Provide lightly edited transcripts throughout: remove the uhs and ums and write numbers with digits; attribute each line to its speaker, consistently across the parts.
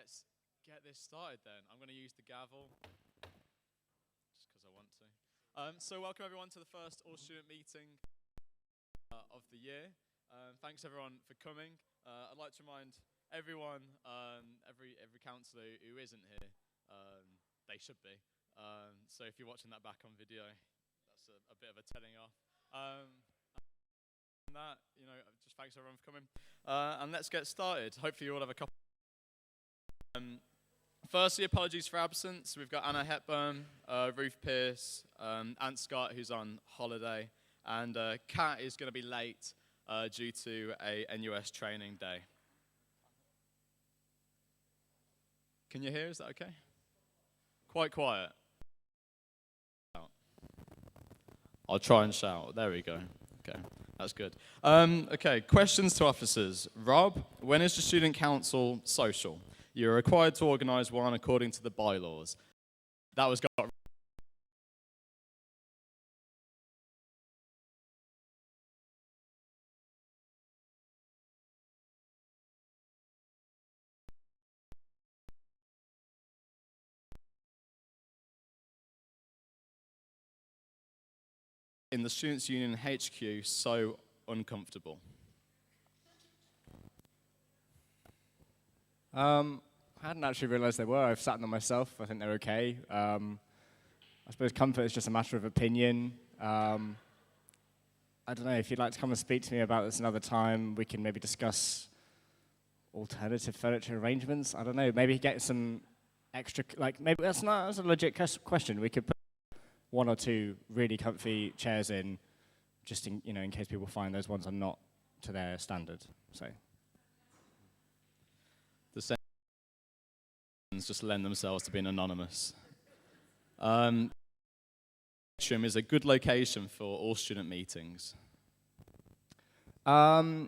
Speaker 1: let's get this started then. I'm going to use the gavel just because I want to. So welcome everyone to the first all-student meeting of the year. Thanks everyone for coming. I'd like to remind everyone, every counsellor who isn't here, they should be. So if you're watching that back on video, that's a bit of a telling off. That, just thanks everyone for coming. And let's get started. Hopefully you all have a couple. Firstly, apologies for absence. We've got Anna Hepburn, Ruth Pierce, Ant Scott, who's on holiday, and Kat is going to be late due to a NUS training day. Can you hear? Is that okay? Quite quiet. I'll try and shout. There we go. Okay, that's good. Okay, questions to officers. Rob, when is the student council social? You're required to organise one according to the bylaws. That was got in the Students Union HQ so uncomfortable.
Speaker 2: I hadn't actually realised they were. I've sat in them myself. I think they're okay. I suppose comfort is just a matter of opinion. I don't know, if you'd like to come and speak to me about this another time, we can maybe discuss alternative furniture arrangements. I don't know, maybe get some extra, maybe that's a legit question. We could put one or two really comfy chairs in, just in case people find those ones are not to their standard. So.
Speaker 1: The sentences just lend themselves to being anonymous. Is a good location for all student meetings.
Speaker 2: I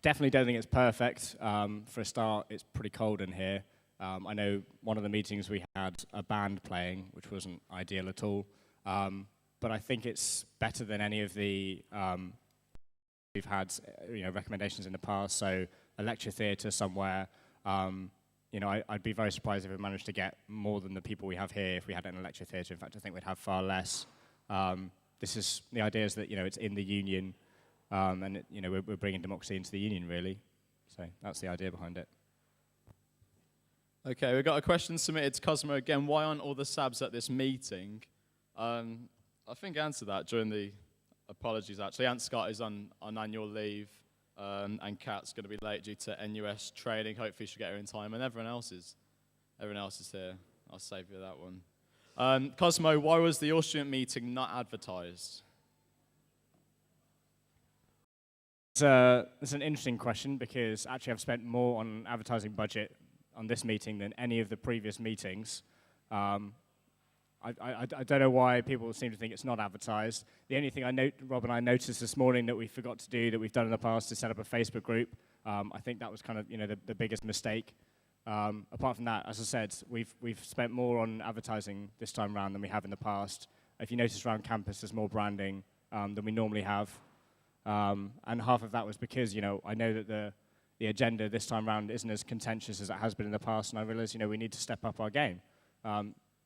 Speaker 2: definitely don't think it's perfect. For a start, it's pretty cold in here. I know one of the meetings we had a band playing, which wasn't ideal at all. But I think it's better than any of the we've had, recommendations in the past. So a lecture theatre somewhere. I'd be very surprised if we managed to get more than the people we have here if we had it in a lecture theatre. In fact, I think we'd have far less. The idea is that it's in the union, and we're bringing democracy into the union really. So that's the idea behind it.
Speaker 1: Okay, we've got a question submitted to Cosmo again. Why aren't all the SABs at this meeting? I think I answered that during the apologies actually. Ant Scott is on annual leave. And Kat's going to be late due to NUS training. Hopefully she'll get here in time. And everyone else is here. I'll save you that one. Cosmo, why was the all-student meeting not advertised?
Speaker 2: It's an interesting question because actually I've spent more on advertising budget on this meeting than any of the previous meetings. I don't know why people seem to think it's not advertised. The only thing Rob and I noticed this morning that we forgot to do that we've done in the past is set up a Facebook group. I think that was kind of the biggest mistake. Apart from that, as I said, we've spent more on advertising this time around than we have in the past. If you notice around campus, there's more branding than we normally have, and half of that was because I know that the agenda this time around isn't as contentious as it has been in the past, and I realise we need to step up our game.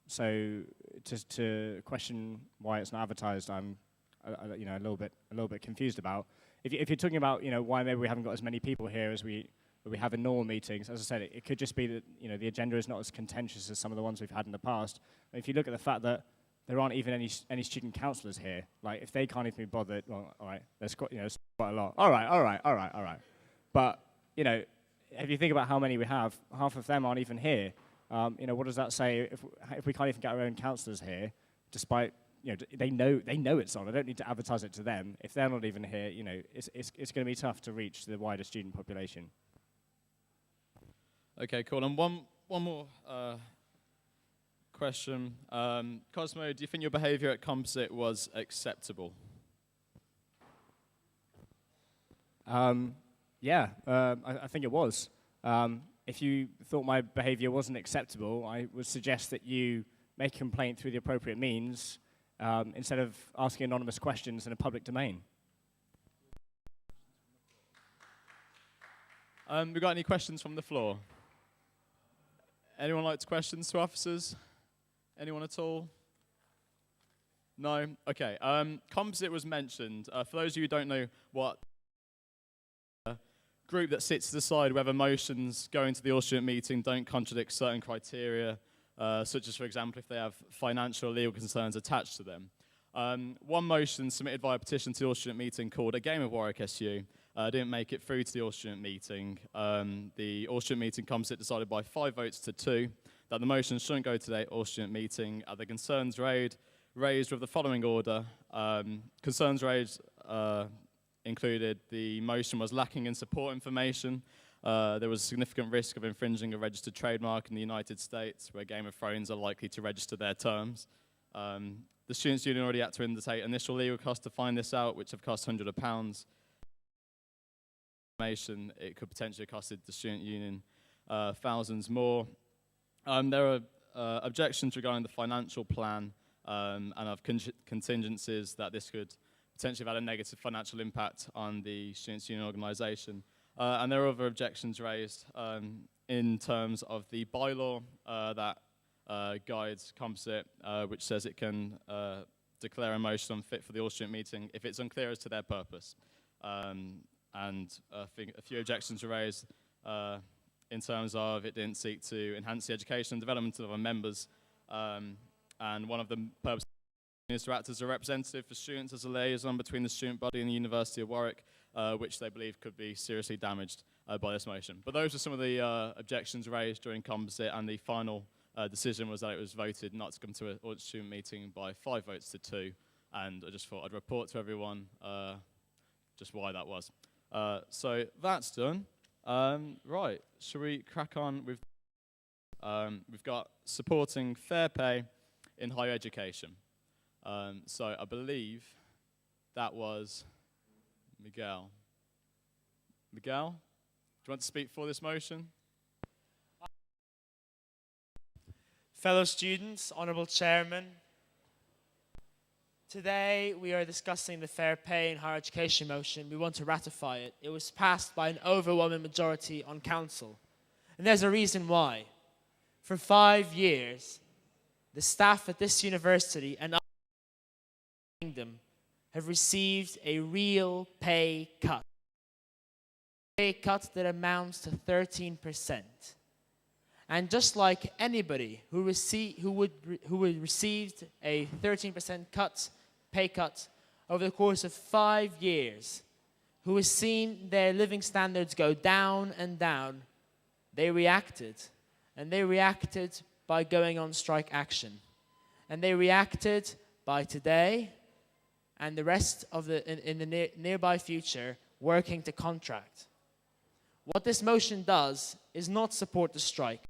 Speaker 2: So to question why it's not advertised, I'm a little bit confused about. If you're talking about why maybe we haven't got as many people here as we have in normal meetings, as I said, it could just be that the agenda is not as contentious as some of the ones we've had in the past. If you look at the fact that there aren't even any student councillors here, if they can't even be bothered, well, all right, there's quite a lot. All right. But if you think about how many we have, half of them aren't even here. What does that say if we can't even get our own counsellors here, despite they know it's on. I don't need to advertise it to them. If they're not even here, it's going to be tough to reach the wider student population.
Speaker 1: Okay, cool. And one more question. Cosmo, do you think your behaviour at Composite was acceptable?
Speaker 2: Yeah, I think it was. If you thought my behaviour wasn't acceptable, I would suggest that you make a complaint through the appropriate means instead of asking anonymous questions in a public domain.
Speaker 1: We got any questions from the floor? Anyone like to questions to officers? Anyone at all? No? Okay. Composite was mentioned. For those of you who don't know what group that sits to decide whether motions going to the all-student meeting don't contradict certain criteria, such as, for example, if they have financial or legal concerns attached to them. One motion submitted via petition to the all-student meeting called A Game of Warwick SU didn't make it through to the all-student meeting. The all-student meeting composite decided by 5 votes to 2 that the motion shouldn't go to the all-student meeting. The concerns raised with the following order. Concerns raised included the motion was lacking in support information. There was a significant risk of infringing a registered trademark in the United States, where Game of Thrones are likely to register their terms. The Students' Union already had to undertake initial legal costs to find this out, which have cost hundreds of pounds. It could potentially have costed the Student Union thousands more. There are objections regarding the financial plan and of contingencies that this could potentially have had a negative financial impact on the Students' Union organisation. And there are other objections raised in terms of the bylaw that guides Composite, which says it can declare a motion unfit for the all-student meeting if it's unclear as to their purpose. And I think a few objections were raised in terms of it didn't seek to enhance the education and development of our members, and one of the purposes is to act as a representative for students as a liaison between the student body and the University of Warwick, which they believe could be seriously damaged by this motion. But those are some of the objections raised during Composite, and the final decision was that it was voted not to come to a student meeting by 5 votes to 2, and I just thought I'd report to everyone just why that was. So that's done. Right, shall we crack on with... we've got supporting fair pay in higher education. So I believe that was Miguel. Miguel, do you want to speak for this motion?
Speaker 3: Fellow students, Honourable Chairman, today we are discussing the Fair Pay in Higher Education motion. We want to ratify it. It was passed by an overwhelming majority on Council. And there's a reason why. For 5 years, the staff at this university and other kingdom have received a real pay cut. A pay cut that amounts to 13%. And just like anybody who received a 13% pay cut over the course of 5 years, who has seen their living standards go down and down, they reacted. And they reacted by going on strike action. And they reacted by today and the rest of in the nearby future working to contract. What this motion does is not support the strike.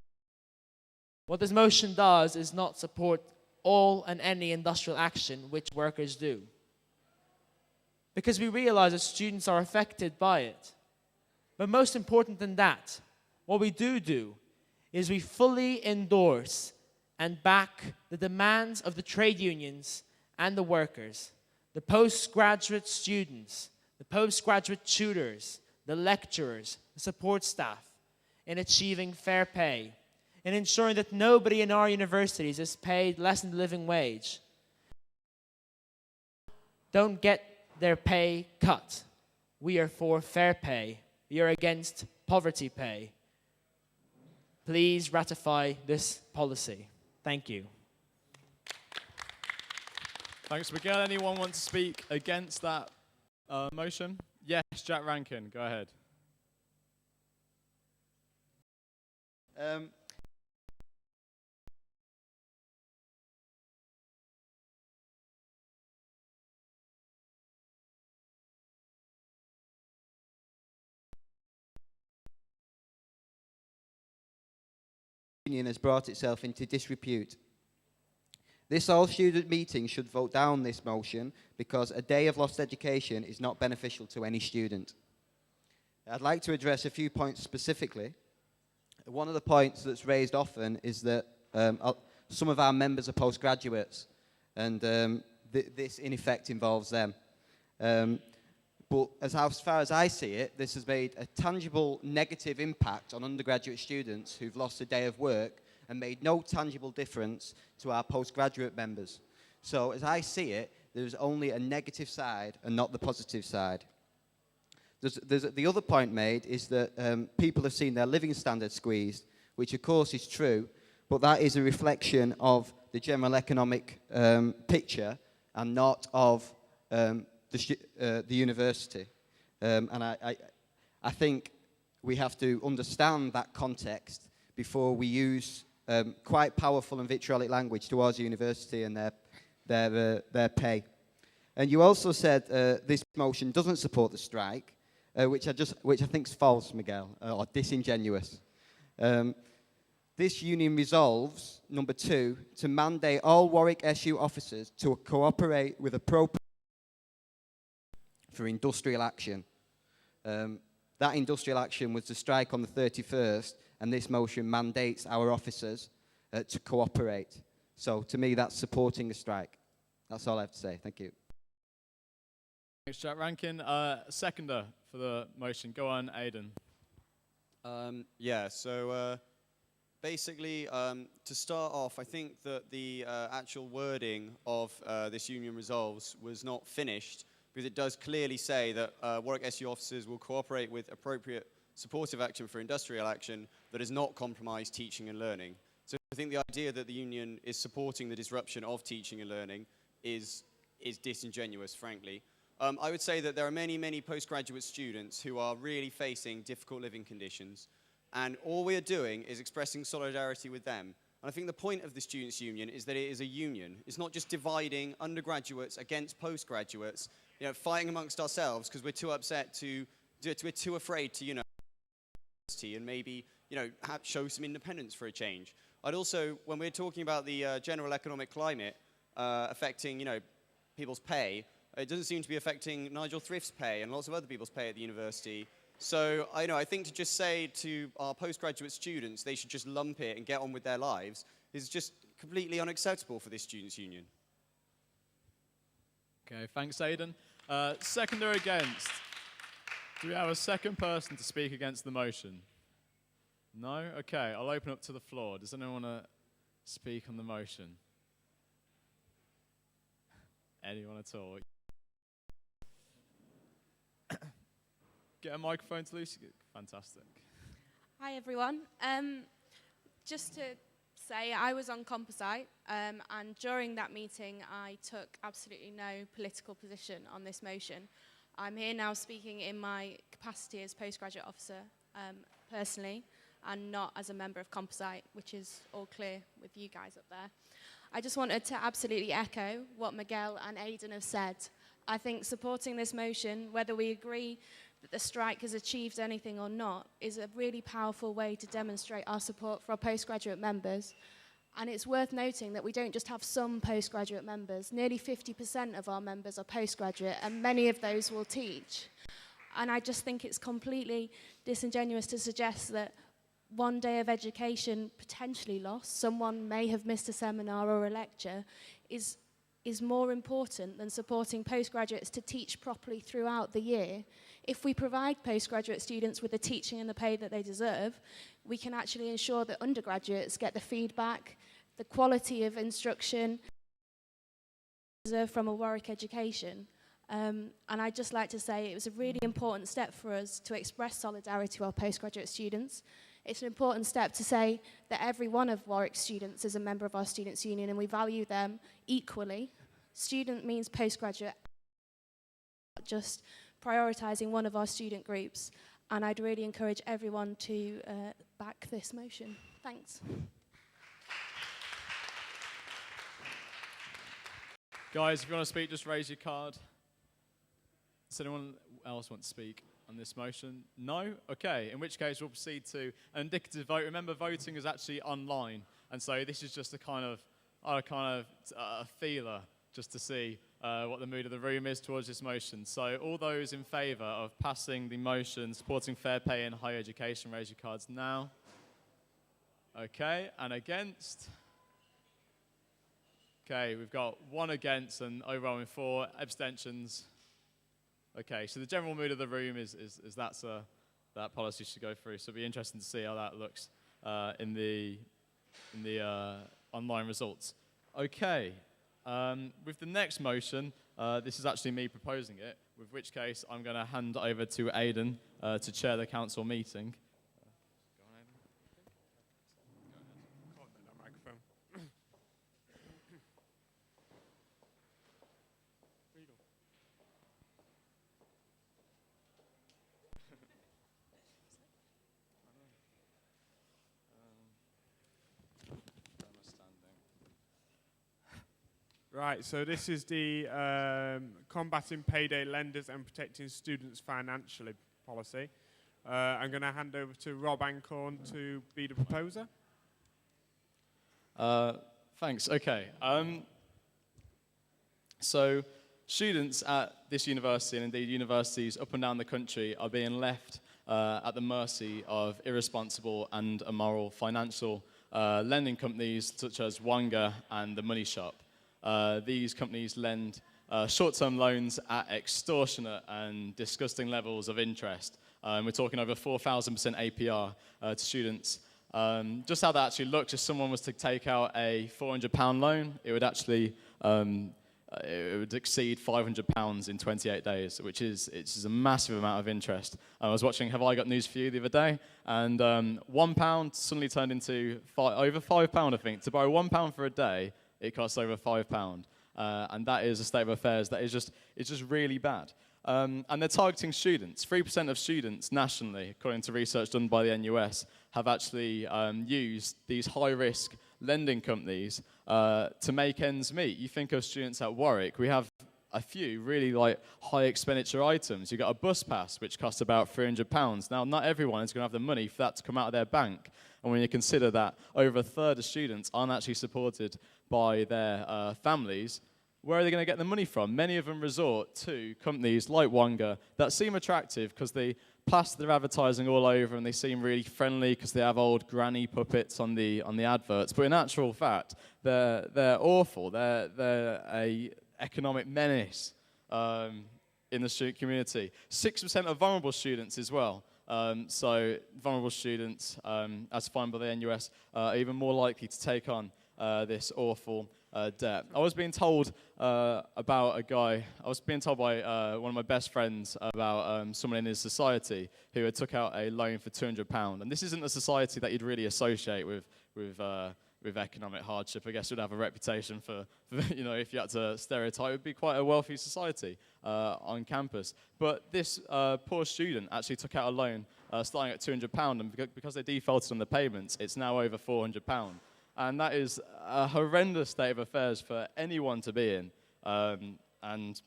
Speaker 3: What this motion does is not support all and any industrial action which workers do. Because we realize that students are affected by it. But most important than that, what we do is we fully endorse and back the demands of the trade unions and the workers, the postgraduate students, the postgraduate tutors, the lecturers, the support staff, in achieving fair pay, in ensuring that nobody in our universities is paid less than the living wage, don't get their pay cut. We are for fair pay. We are against poverty pay. Please ratify this policy. Thank you.
Speaker 1: Thanks, Miguel. Anyone want to speak against that motion? Yes, Jack Rankin, go ahead.
Speaker 4: Union has brought itself into disrepute. This all-student meeting should vote down this motion because a day of lost education is not beneficial to any student. I'd like to address a few points specifically. One of the points that's raised often is that some of our members are postgraduates, and this in effect involves them. But as far as I see it, this has made a tangible negative impact on undergraduate students who've lost a day of work and made no tangible difference to our postgraduate members. So as I see it, there's only a negative side and not the positive side. The other point made is that people have seen their living standards squeezed, which of course is true, but that is a reflection of the general economic picture and not of the university. And I think we have to understand that context before we use quite powerful and vitriolic language towards the university and their pay. And you also said this motion doesn't support the strike, which I think is false, Miguel, or disingenuous. This union resolves, number 2, to mandate all Warwick SU officers to cooperate with appropriate for industrial action. That industrial action was the strike on the 31st, and this motion mandates our officers to cooperate. So to me, that's supporting the strike. That's all I have to say. Thank you.
Speaker 1: Thanks, Jack Rankin. Seconder for the motion. Go on, Aidan.
Speaker 5: Basically, to start off, I think that the actual wording of this union resolves was not finished, because it does clearly say that Warwick SU officers will cooperate with appropriate supportive action for industrial action that does not compromise teaching and learning. So I think the idea that the union is supporting the disruption of teaching and learning is disingenuous, frankly. I would say that there are many, many postgraduate students who are really facing difficult living conditions, and all we are doing is expressing solidarity with them. And I think the point of the Students' Union is that it is a union. It's not just dividing undergraduates against postgraduates, fighting amongst ourselves because we're too upset we're too afraid to, and maybe, show some independence for a change. I'd also, when we're talking about the general economic climate affecting, people's pay, it doesn't seem to be affecting Nigel Thrift's pay and lots of other people's pay at the university. So, I think to just say to our postgraduate students they should just lump it and get on with their lives is just completely unacceptable for this Students' Union.
Speaker 1: Okay, thanks, Aidan. Seconder against. Do we have a second person to speak against the motion? No? Okay, I'll open up to the floor. Does anyone want to speak on the motion? Anyone at all? Get a microphone to Lucy. Fantastic.
Speaker 6: Hi, everyone. Just to say, I was on Composite, and during that meeting, I took absolutely no political position on this motion. I'm here now speaking in my capacity as postgraduate officer, personally, and not as a member of Composite, which is all clear with you guys up there. I just wanted to absolutely echo what Miguel and Aidan have said. I think supporting this motion, whether we agree that the strike has achieved anything or not, is a really powerful way to demonstrate our support for our postgraduate members. And it's worth noting that we don't just have some postgraduate members. Nearly 50% of our members are postgraduate, and many of those will teach. And I just think it's completely disingenuous to suggest that one day of education potentially lost, someone may have missed a seminar or a lecture, is more important than supporting postgraduates to teach properly throughout the year. If we provide postgraduate students with the teaching and the pay that they deserve, we can actually ensure that undergraduates get the feedback, the quality of instruction deserve from a Warwick education. And I'd just like to say it was a really important step for us to express solidarity to our postgraduate students. It's an important step to say that every one of Warwick students is a member of our Students' Union and we value them equally. Student means postgraduate, not just prioritising one of our student groups. And I'd really encourage everyone to back this motion. Thanks.
Speaker 1: Guys, if you want to speak, just raise your card. Does anyone else want to speak on this motion? No? Okay, in which case we'll proceed to an indicative vote. Remember, voting is actually online, and so this is just a kind of a feeler just to see what the mood of the room is towards this motion. So all those in favour of passing the motion supporting fair pay in higher education, raise your cards now. Okay, and against? Okay, we've got 1 against and overwhelming 4 abstentions. Okay, so the general mood of the room is that policy should go through. So it'll be interesting to see how that looks in the in the online results. Okay, with the next motion, this is actually me proposing it, with which case I'm going to hand over to Aidan to chair the council meeting. Go on, Aidan.
Speaker 7: Right, so this is the combating payday lenders and protecting students financially policy. I'm going to hand over to Rob Ancorn to be the proposer.
Speaker 1: Thanks. Okay. So students at this university, and indeed universities up and down the country, are being left at the mercy of irresponsible and immoral financial lending companies such as Wonga and the Money Shop. These companies lend short-term loans at extortionate and disgusting levels of interest. We're talking over 4,000% APR to students. Just how that actually looks, if someone was to take out a £400 loan, it would actually it would exceed £500 in 28 days, which is a massive amount of interest. I was watching Have I Got News For You the other day, and £1 suddenly turned into over £5, I think. To borrow £1 for a day, it costs over £5. And that is a state of affairs that is just really bad. And they're targeting students. 3% of students nationally, according to research done by the NUS, have actually used these high-risk lending companies to make ends meet. You think of students at Warwick, we have a few really high expenditure items. You've got a bus pass, which costs about £300. Now, not everyone is going to have the money for that to come out of their bank. And when you consider that over a third of students aren't actually supported by their families, where are they going to get the money from? Many of them resort to companies like Wonga that seem attractive because they plaster their advertising all over and they seem really friendly because they have old granny puppets on the adverts. But in actual fact, they're awful. They're a economic menace in the student community. 6% of vulnerable students as well. So vulnerable students, as defined by the NUS, are even more likely to take on this awful debt. I was being told about a guy, I was being told by one of my best friends about someone in his society who had took out a loan for £200. And this isn't a society that you'd really associate with economic hardship. I guess it would have a reputation for you know, if you had to stereotype, it would be quite a wealthy society on campus. But this poor student actually took out a loan starting at £200, and because they defaulted on the payments, it's now over £400. And that is a horrendous state of affairs for anyone to be in, and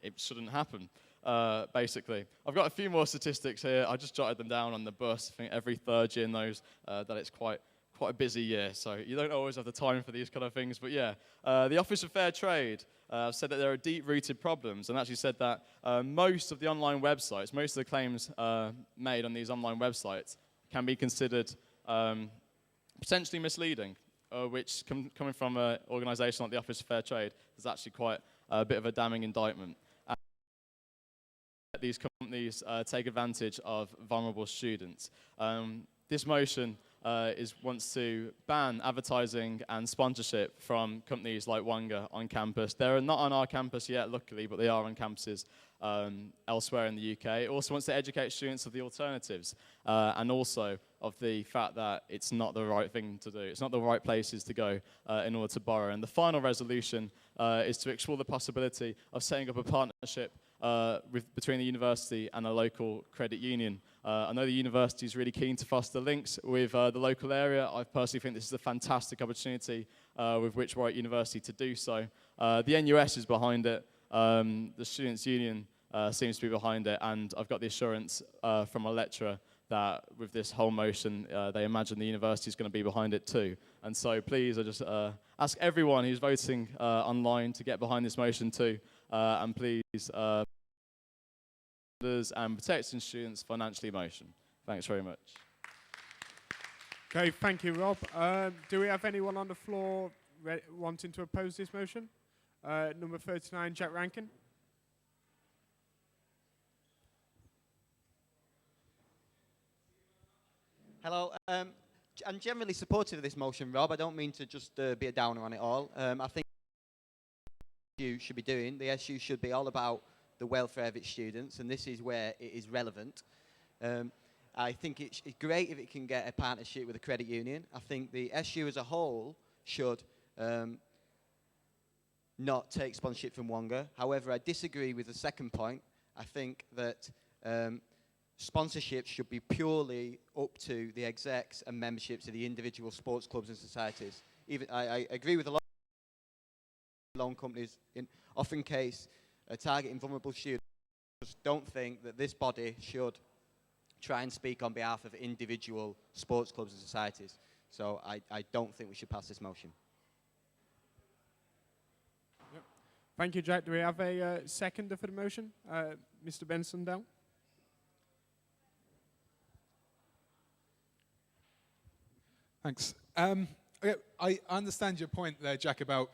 Speaker 1: it shouldn't happen, basically. I've got a few more statistics here. I just jotted them down on the bus. I think every third year knows that it's quite a busy year, so you don't always have the time for these kind of things. But yeah, the Office of Fair Trade said that there are deep-rooted problems, and actually said that most of the online websites, most of the claims made on these online websites can be considered potentially misleading, which coming from an organisation like the Office of Fair Trade is actually quite a bit of a damning indictment. And these companies take advantage of vulnerable students. This motion wants to ban advertising and sponsorship from companies like Wonga on campus. They're not on our campus yet, luckily, but they are on campuses elsewhere in the UK. It also wants to educate students of the alternatives and also of the fact that it's not the right thing to do. It's not the right places to go in order to borrow. And the final resolution is to explore the possibility of setting up a partnership between the university and a local credit union. I know the university is really keen to foster links with the local area. I personally think this is a fantastic opportunity with which Warwick University to do so. The NUS is behind it. The Students Union seems to be behind it, and I've got the assurance from a lecturer that with this whole motion, they imagine the university is going to be behind it too. And so please, I just ask everyone who's voting online to get behind this motion too, and please and protecting students financially motion. Thanks very much.
Speaker 7: Okay, thank you, Rob. Do we have anyone on the floor wanting to oppose this motion? Number 39, Jack Rankin.
Speaker 8: Hello.
Speaker 4: I'm generally supportive of this motion, Rob. I don't mean to just be a downer on it all. I think you should be doing. The SU should be all about the welfare of its students, and this is where it is relevant. I think it's great if it can get a partnership with a credit union. I think the SU as a whole should not take sponsorship from Wonga. However, I disagree with the second point. I think that sponsorship should be purely up to the execs and memberships of the individual sports clubs and societies. Even I agree with a lot of loan companies in often case targeting vulnerable students. Just don't think that this body should try and speak on behalf of individual sports clubs and societies. So I don't think we should pass this motion.
Speaker 7: Yep. Thank you, Jack. Do we have a seconder for the motion? Mr. Benson-Dell?
Speaker 8: Thanks. Okay, I understand your point there, Jack, about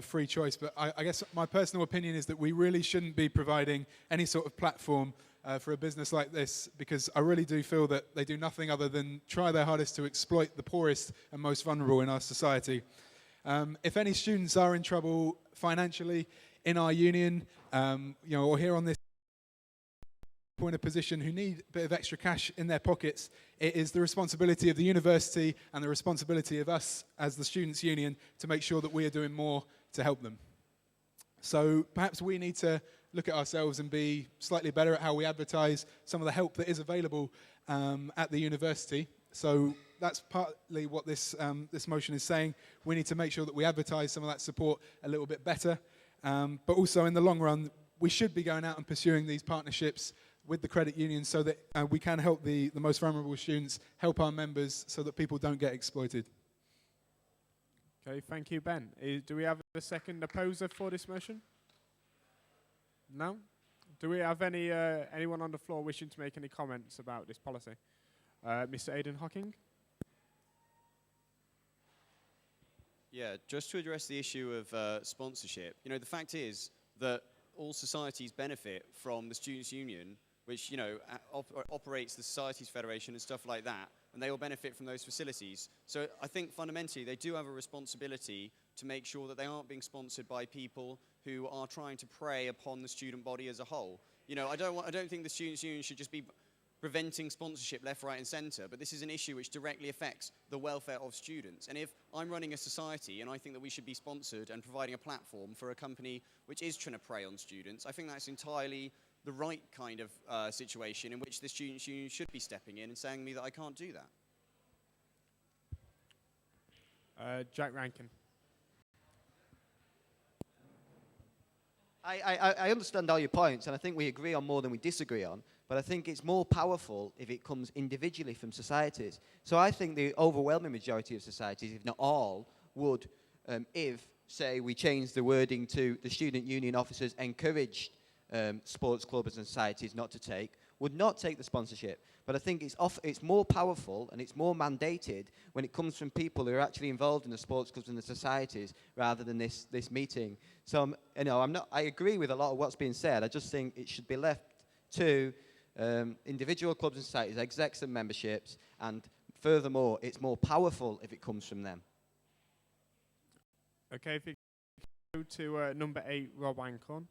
Speaker 8: free choice, but I guess my personal opinion is that we really shouldn't be providing any sort of platform for a business like this, because I really do feel that they do nothing other than try their hardest to exploit the poorest and most vulnerable in our society. If any students are in trouble financially in our union, or here on this in a position who need a bit of extra cash in their pockets, it is the responsibility of the university and the responsibility of us as the Students' Union to make sure that we are doing more to help them. So perhaps we need to look at ourselves and be slightly better at how we advertise some of the help that is available at the university. So that's partly what this motion is saying. We need to make sure that we advertise some of that support a little bit better. But also in the long run, we should be going out and pursuing these partnerships with the credit union so that we can help the most vulnerable students, help our members so that people don't get exploited.
Speaker 7: Okay, thank you, Ben. Do we have a second opposer for this motion? No? Do we have anyone on the floor wishing to make any comments about this policy? Mr. Aidan Hocking?
Speaker 5: Yeah, just to address the issue of sponsorship, the fact is that all societies benefit from the Students' Union, which, operates the Societies Federation and stuff like that, and they all benefit from those facilities. So I think fundamentally they do have a responsibility to make sure that they aren't being sponsored by people who are trying to prey upon the student body as a whole. I don't think the Students' Union should just be preventing sponsorship left, right and centre, but this is an issue which directly affects the welfare of students. And if I'm running a society and I think that we should be sponsored and providing a platform for a company which is trying to prey on students, I think that's entirely the right kind of situation in which the Students' Union should be stepping in and saying to me that I can't do that.
Speaker 7: Jack Rankin.
Speaker 4: I understand all your points, and I think we agree on more than we disagree on, but I think it's more powerful if it comes individually from societies. So I think the overwhelming majority of societies, if not all, would, if, say, we change the wording to the student union officers encouraged sports clubs and societies not to take, would not take the sponsorship. But I think it's more powerful and it's more mandated when it comes from people who are actually involved in the sports clubs and the societies rather than this meeting. So I agree with a lot of what's being said. I just think it should be left to individual clubs and societies, execs and memberships, and furthermore, it's more powerful if it comes from them.
Speaker 7: Okay, if you go to number 8, Rob Ancorn.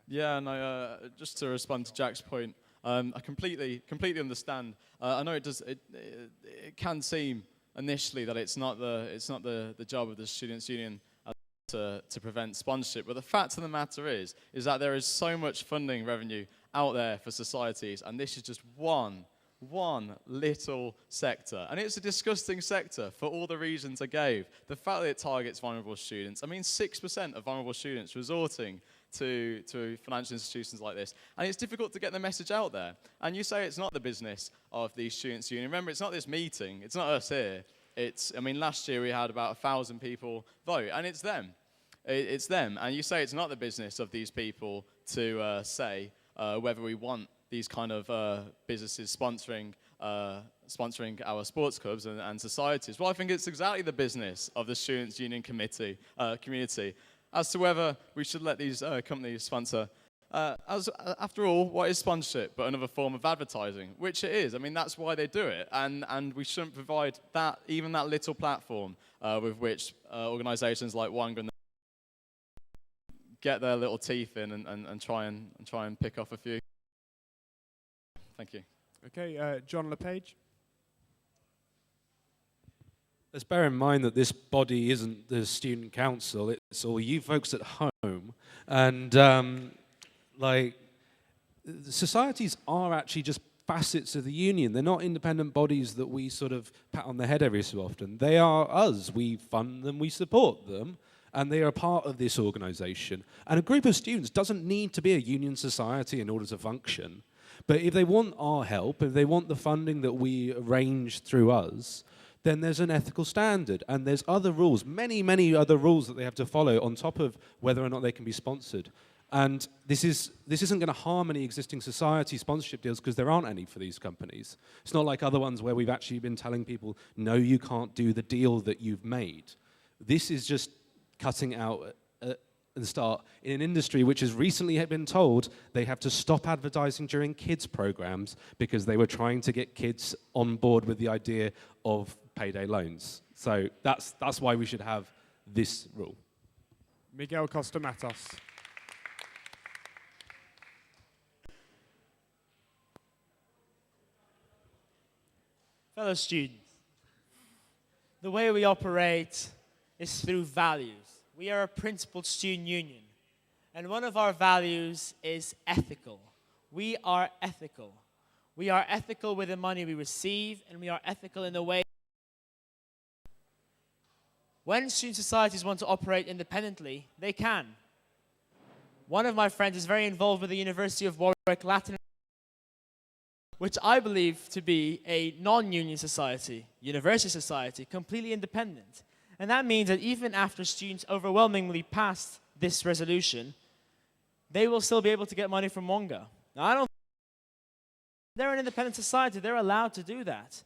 Speaker 1: Yeah, and just to respond to Jack's point, I completely understand. I know it can seem initially that it's not the job of the Students' Union to prevent sponsorship, but the fact of the matter is that there is so much funding revenue out there for societies, and this is just one little sector, and it's a disgusting sector for all the reasons I gave. The fact that it targets vulnerable students, 6% of vulnerable students resorting to financial institutions like this, and it's difficult to get the message out there. And you say it's not the business of the Students' Union. Remember, it's not this meeting, it's not us here. Last year we had about 1,000 people vote, and it's them. It's them, and you say it's not the business of these people to say whether we want these kind of businesses sponsoring our sports clubs and societies. Well, I think it's exactly the business of the Students' Union community as to whether we should let these companies sponsor After all, what is sponsorship but another form of advertising? Which it is. I mean, that's why they do it. And we shouldn't provide that, even that little platform with which organisations like Wonga get their little teeth in and try and pick off a few. Thank you.
Speaker 7: Okay, John LePage.
Speaker 9: Let's bear in mind that this body isn't the student council, it's all you folks at home. And societies are actually just facets of the union. They're not independent bodies that we sort of pat on the head every so often. They are us. We fund them, we support them, and they are part of this organisation. And a group of students doesn't need to be a union society in order to function. But if they want our help, if they want the funding that we arrange through us, then there's an ethical standard, and there's other rules, many, many other rules that they have to follow on top of whether or not they can be sponsored. And this isn't going to harm any existing society sponsorship deals because there aren't any for these companies. It's not like other ones where we've actually been telling people, no, you can't do the deal that you've made. This is just cutting out at the start in an industry which has recently been told they have to stop advertising during kids' programs because they were trying to get kids on board with the idea of payday loans. So that's why we should have this rule.
Speaker 7: Miguel Costa-Matos.
Speaker 3: Fellow students, the way we operate is through values. We are a principled student union, and one of our values is ethical. We are ethical. We are ethical with the money we receive, and we are ethical in the way. When student societies want to operate independently, they can. One of my friends is very involved with the University of Warwick Latin, which I believe to be a non-union society, university society, completely independent. And that means that even after students overwhelmingly pass this resolution, they will still be able to get money from Wonga. Now, they're an independent society, they're allowed to do that.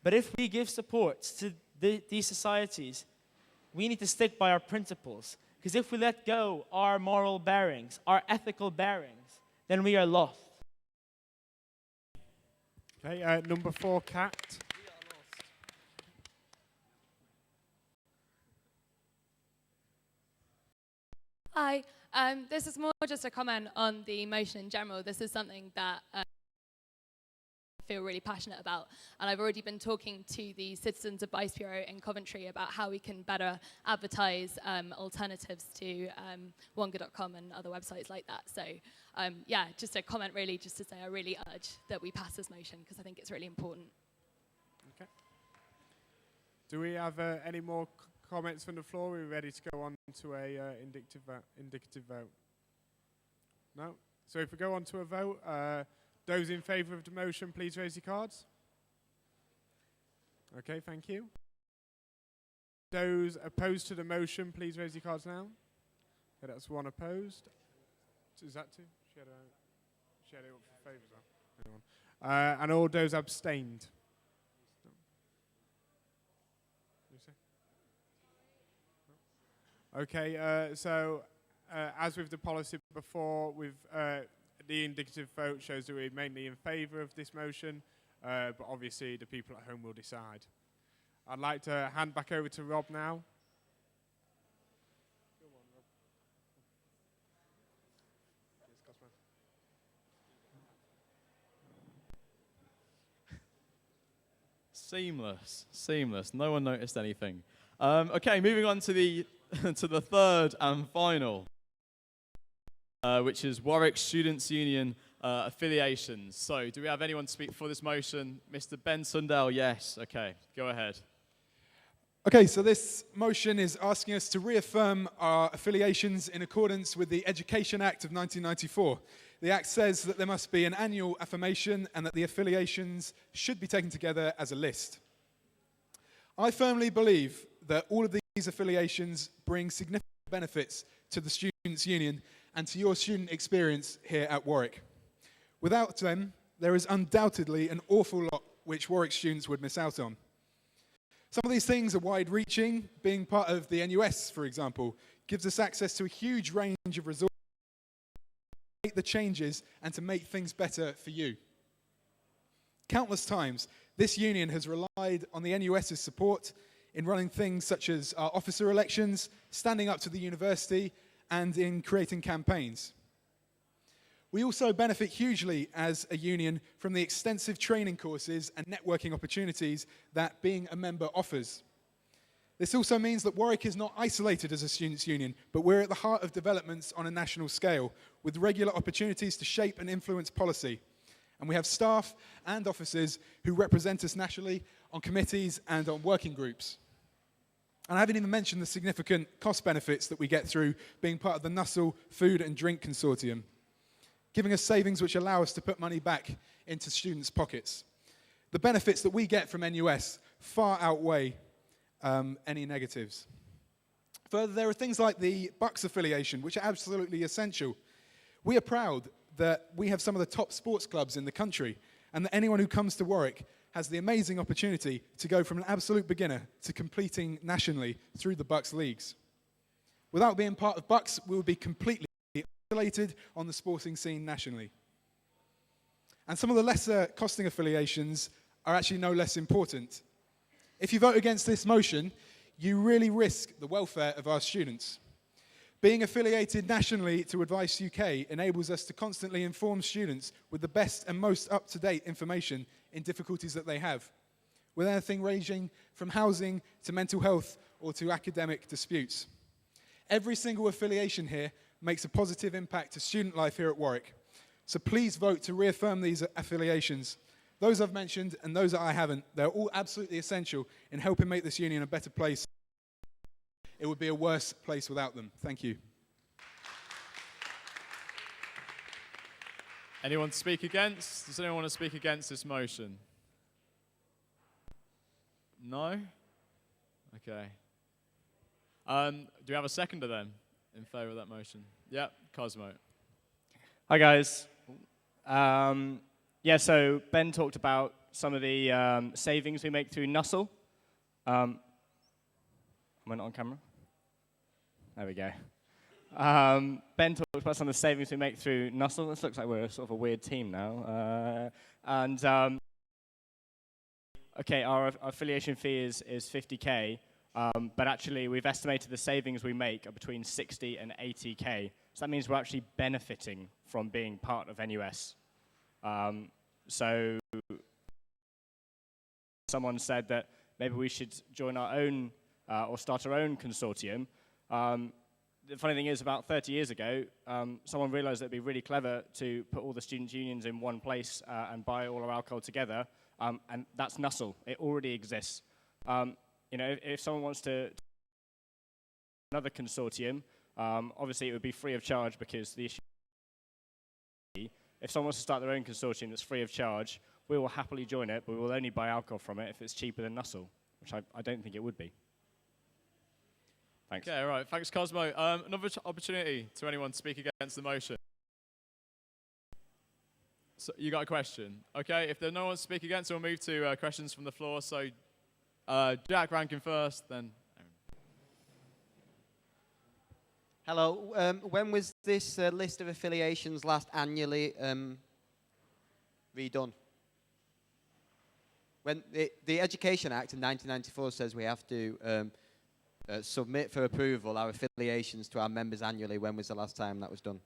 Speaker 3: But if we give support to these societies, we need to stick by our principles. Because if we let go our moral bearings, our ethical bearings, then we are lost.
Speaker 7: Okay, number 4, Kat.
Speaker 10: Hi, this is more just a comment on the motion in general. This is something that I feel really passionate about, and I've already been talking to the Citizens Advice Bureau in Coventry about how we can better advertise alternatives to Wonga.com and other websites like that. So yeah, just a comment really, just to say I really urge that we pass this motion because I think it's really important.
Speaker 7: Okay. Do we have any more comments from the floor? Are we ready to go on to a indicative vote? No? So if we go on to a vote, those in favour of the motion, please raise your cards. Okay, thank you. Those opposed to the motion, please raise your cards now. Okay, that's 1 opposed. Is that 2? Shadow up for favour as well. And all those abstained. Okay, so as with the policy before, with the indicative vote shows that we're mainly in favour of this motion, but obviously the people at home will decide. I'd like to hand back over to Rob now.
Speaker 1: Seamless. No one noticed anything. Okay, moving on to the to the third and final, which is Warwick Students Union affiliations. So, do we have anyone to speak for this motion? Mr. Ben Sundell, yes. Okay, go ahead.
Speaker 8: Okay, so this motion is asking us to reaffirm our affiliations in accordance with the Education Act of 1994. The Act says that there must be an annual affirmation and that the affiliations should be taken together as a list. I firmly believe that all of these affiliations bring significant benefits to the Students' Union and to your student experience here at Warwick. Without them, there is undoubtedly an awful lot which Warwick students would miss out on. Some of these things are wide-reaching. Being part of the NUS, for example, gives us access to a huge range of resources make the changes and to make things better for you. Countless times, this union has relied on the NUS's support in running things such as our officer elections, standing up to the university, and in creating campaigns. We also benefit hugely as a union from the extensive training courses and networking opportunities that being a member offers. This also means that Warwick is not isolated as a students' union, but we're at the heart of developments on a national scale, with regular opportunities to shape and influence policy. And we have staff and officers who represent us nationally on committees and on working groups. And I haven't even mentioned the significant cost benefits that we get through being part of the Nussel Food and Drink Consortium, giving us savings which allow us to put money back into students' pockets. The benefits that we get from NUS far outweigh any negatives. Further, there are things like the Bucks affiliation, which are absolutely essential. We are proud that we have some of the top sports clubs in the country, and that anyone who comes to Warwick has the amazing opportunity to go from an absolute beginner to competing nationally through the Bucks leagues. Without being part of Bucks, we would be completely isolated on the sporting scene nationally. And some of the lesser costing affiliations are actually no less important. If you vote against this motion, you really risk the welfare of our students. Being affiliated nationally to Advice UK enables us to constantly inform students with the best and most up-to-date information in difficulties that they have, with anything ranging from housing to mental health or to academic disputes. Every single affiliation here makes a positive impact to student life here at Warwick. So please vote to reaffirm these affiliations. Those I've mentioned and those that I haven't, they're all absolutely essential in helping make this union a better place. It would be a worse place without them. Thank you.
Speaker 1: Anyone speak against? Does anyone want to speak against this motion? No? Okay. Do we have a seconder then in favour of that motion? Yeah, Cosmo.
Speaker 2: Hi guys. So Ben talked about some of the savings we make through Nussel. Am I not on camera? There we go. Ben talked about some of the savings we make through Nussel. This looks like we're sort of a weird team now. Our affiliation fee is 50k, but actually we've estimated the savings we make are between 60 and 80k. So that means we're actually benefiting from being part of NUS. So someone said that maybe we should join our own or start our own consortium. The funny thing is, about 30 years ago, someone realized that it'd be really clever to put all the student unions in one place and buy all our alcohol together, and that's Nussel. It already exists. If someone wants to another consortium, obviously it would be free of charge because the issue. If someone wants to start their own consortium that's free of charge, we will happily join it, but we will only buy alcohol from it if it's cheaper than Nussel, which I don't think it would be. Thanks.
Speaker 1: Okay, all right. Thanks, Cosmo. Another opportunity to anyone to speak against the motion. So you got a question? Okay, if there's no one to speak against, we'll move to questions from the floor. So Jack Rankin first, then Aaron.
Speaker 4: Hello. When was this list of affiliations last annually redone? When the Education Act in 1994 says we have to submit for approval our affiliations to our members annually. When was the last time that was done?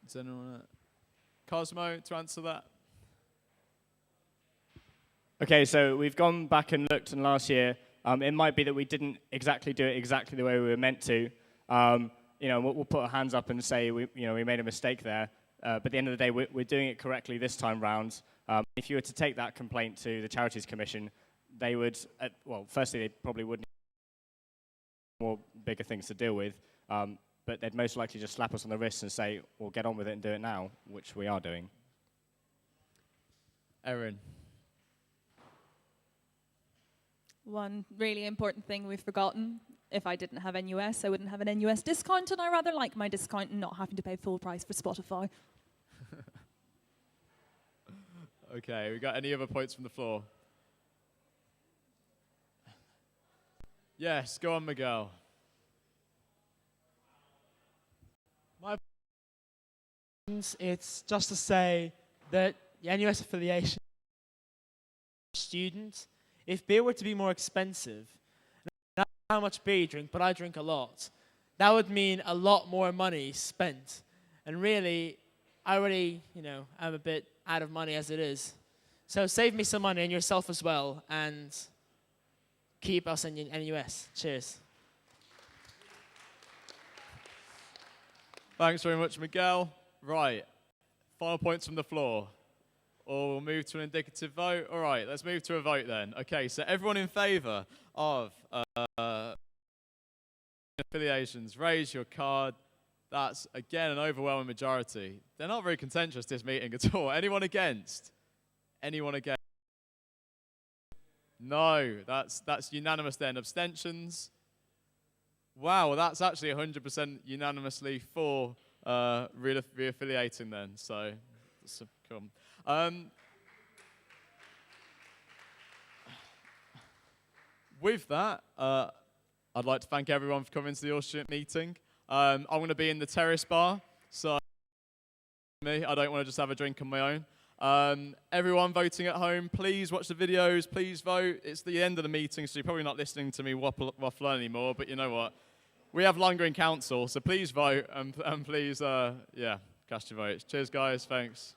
Speaker 1: Does anyone Cosmo to answer that?
Speaker 2: Okay, so we've gone back and looked, and last year, it might be that we didn't exactly do it exactly the way we were meant to. We'll put our hands up and say we made a mistake there. But at the end of the day, we're doing it correctly this time round. If you were to take that complaint to the Charities Commission, they would, firstly, they probably wouldn't have more bigger things to deal with, but they'd most likely just slap us on the wrist and say, well, get on with it and do it now, which we are doing.
Speaker 1: Erin.
Speaker 11: One really important thing we've forgotten, if I didn't have NUS, I wouldn't have an NUS discount, and I rather like my discount and not having to pay full price for Spotify.
Speaker 1: Okay, we got any other points from the floor? Yes, go on, Miguel.
Speaker 3: It's just to say that the NUS affiliation student, if beer were to be more expensive, not how much beer you drink, but I drink a lot, that would mean a lot more money spent. And really, I already, I'm a bit out of money as it is. So save me some money and yourself as well, and keep us in NUS. Cheers.
Speaker 1: Thanks very much, Miguel. Right, final points from the floor. Or we'll move to an indicative vote. All right, let's move to a vote then. Okay, so everyone in favour of affiliations, raise your card. That's, again, an overwhelming majority. They're not very contentious, this meeting, at all. Anyone against? Anyone against? No, that's unanimous then. Abstentions? Wow, well, that's actually 100% unanimously for reaffiliating then. So, cool. With that, I'd like to thank everyone for coming to the all-student meeting. I'm going to be in the terrace bar, so I don't want to just have a drink on my own. Everyone voting at home, please watch the videos, please vote. It's the end of the meeting, so you're probably not listening to me waffle anymore, but you know what? We have longer in council, so please vote, and please, cast your votes. Cheers, guys. Thanks.